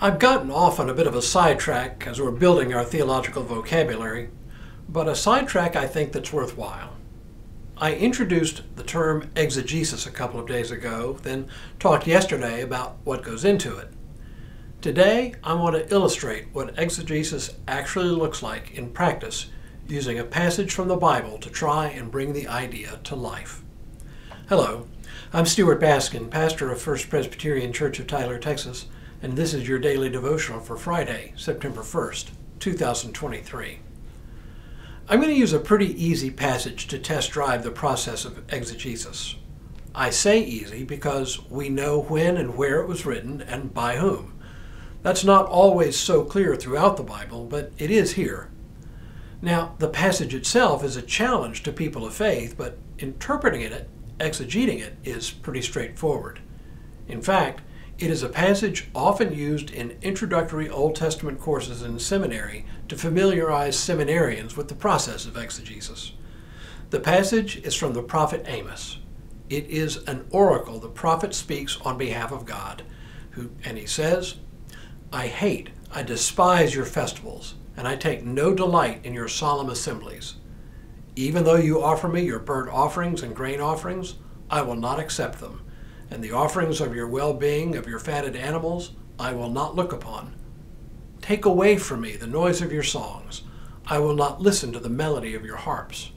I've gotten off on a bit of a sidetrack as we're building our theological vocabulary, but a sidetrack I think that's worthwhile. I introduced the term exegesis a couple of days ago, then talked yesterday about what goes into it. Today, I want to illustrate what exegesis actually looks like in practice using a passage from the Bible to try and bring the idea to life. Hello, I'm Stuart Baskin, pastor of First Presbyterian Church of Tyler, Texas, and this is your daily devotional for Friday, September 1st, 2023. I'm going to use a pretty easy passage to test drive the process of exegesis. I say easy because we know when and where it was written and by whom. That's not always so clear throughout the Bible, but it is here. Now, the passage itself is a challenge to people of faith, but interpreting it, exegeting it, is pretty straightforward. In fact, it is a passage often used in introductory Old Testament courses in seminary to familiarize seminarians with the process of exegesis. The passage is from the prophet Amos. It is an oracle the prophet speaks on behalf of God, and he says, I despise your festivals, and I take no delight in your solemn assemblies. Even though you offer me your burnt offerings and grain offerings, I will not accept them. And the offerings of your well-being, of your fatted animals, I will not look upon. Take away from me the noise of your songs. I will not listen to the melody of your harps.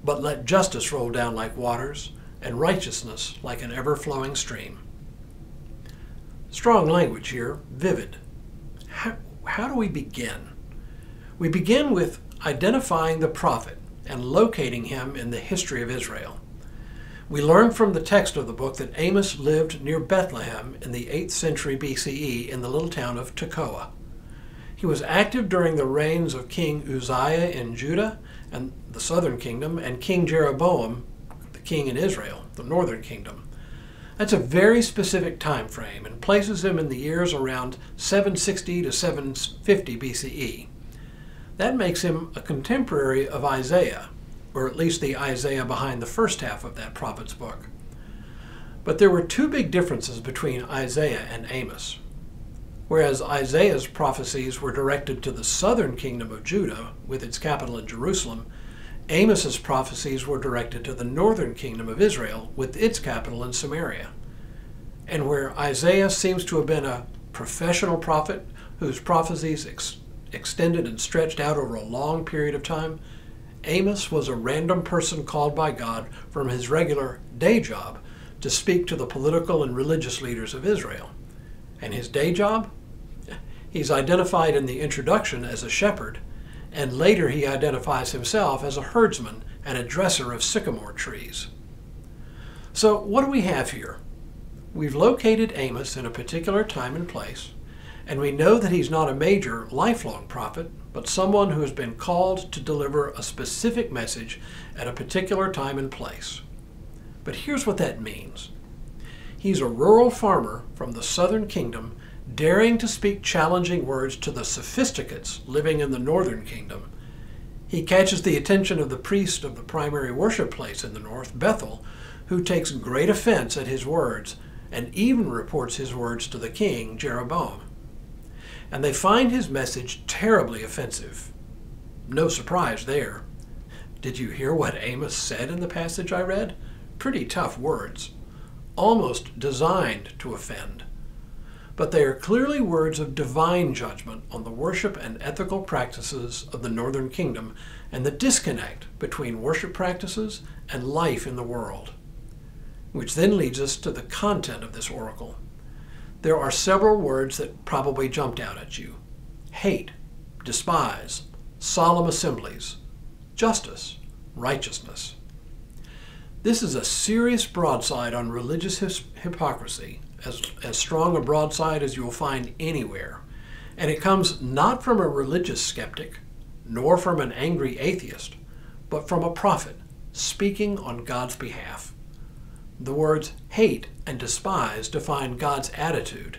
But let justice roll down like waters, and righteousness like an ever-flowing stream. Strong language here, vivid. How do we begin? We begin with identifying the prophet and locating him in the history of Israel. We learn from the text of the book that Amos lived near Bethlehem in the 8th century BCE in the little town of Tekoa. He was active during the reigns of King Uzziah in Judah and the southern kingdom, and King Jeroboam, the king in Israel, the northern kingdom. That's a very specific time frame and places him in the years around 760 to 750 BCE. That makes him a contemporary of Isaiah, or at least the Isaiah behind the first half of that prophet's book. But there were two big differences between Isaiah and Amos. Whereas Isaiah's prophecies were directed to the southern kingdom of Judah, with its capital in Jerusalem, Amos's prophecies were directed to the northern kingdom of Israel, with its capital in Samaria. And where Isaiah seems to have been a professional prophet whose prophecies extended and stretched out over a long period of time, Amos was a random person called by God from his regular day job to speak to the political and religious leaders of Israel. And his day job? He's identified in the introduction as a shepherd, and later he identifies himself as a herdsman and a dresser of sycamore trees. So what do we have here? We've located Amos in a particular time and place, and we know that he's not a major, lifelong prophet, but someone who has been called to deliver a specific message at a particular time and place. But here's what that means. He's a rural farmer from the southern kingdom, daring to speak challenging words to the sophisticates living in the northern kingdom. He catches the attention of the priest of the primary worship place in the north, Bethel, who takes great offense at his words and even reports his words to the king, Jeroboam. And they find his message terribly offensive. No surprise there. Did you hear what Amos said in the passage I read? Pretty tough words, almost designed to offend. But they are clearly words of divine judgment on the worship and ethical practices of the northern kingdom and the disconnect between worship practices and life in the world. Which then leads us to the content of this oracle. There are several words that probably jumped out at you. Hate, despise, solemn assemblies, justice, righteousness. This is a serious broadside on religious hypocrisy, as strong a broadside as you'll find anywhere. And it comes not from a religious skeptic, nor from an angry atheist, but from a prophet speaking on God's behalf. The words hate and despise define God's attitude.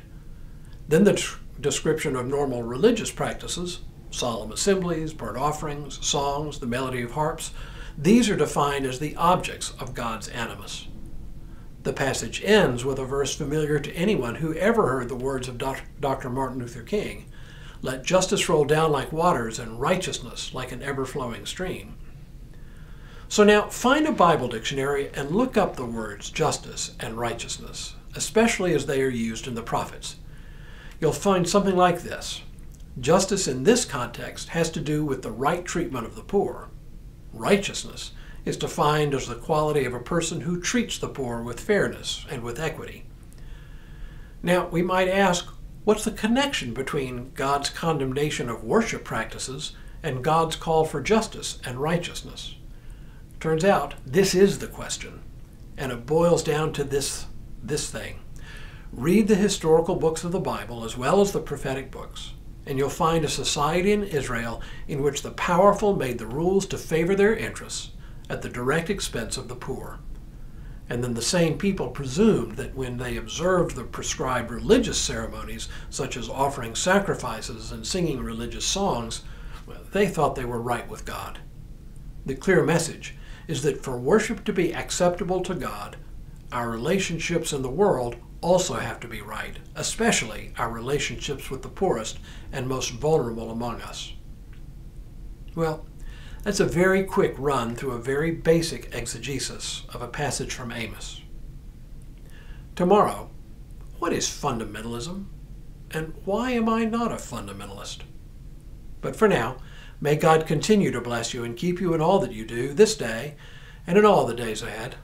Then the description of normal religious practices, solemn assemblies, burnt offerings, songs, the melody of harps, these are defined as the objects of God's animus. The passage ends with a verse familiar to anyone who ever heard the words of Dr. Martin Luther King. Let justice roll down like waters and righteousness like an ever-flowing stream. So now find a Bible dictionary and look up the words justice and righteousness, especially as they are used in the prophets. You'll find something like this. Justice in this context has to do with the right treatment of the poor. Righteousness is defined as the quality of a person who treats the poor with fairness and with equity. Now, we might ask, what's the connection between God's condemnation of worship practices and God's call for justice and righteousness? Turns out, this is the question, and it boils down to this thing. Read the historical books of the Bible as well as the prophetic books, and you'll find a society in Israel in which the powerful made the rules to favor their interests at the direct expense of the poor. And then the same people presumed that when they observed the prescribed religious ceremonies, such as offering sacrifices and singing religious songs, they thought they were right with God. The clear message is that for worship to be acceptable to God, our relationships in the world also have to be right, especially our relationships with the poorest and most vulnerable among us. Well, that's a very quick run through a very basic exegesis of a passage from Amos. Tomorrow, what is fundamentalism? And why am I not a fundamentalist? But for now, may God continue to bless you and keep you in all that you do this day and in all the days ahead.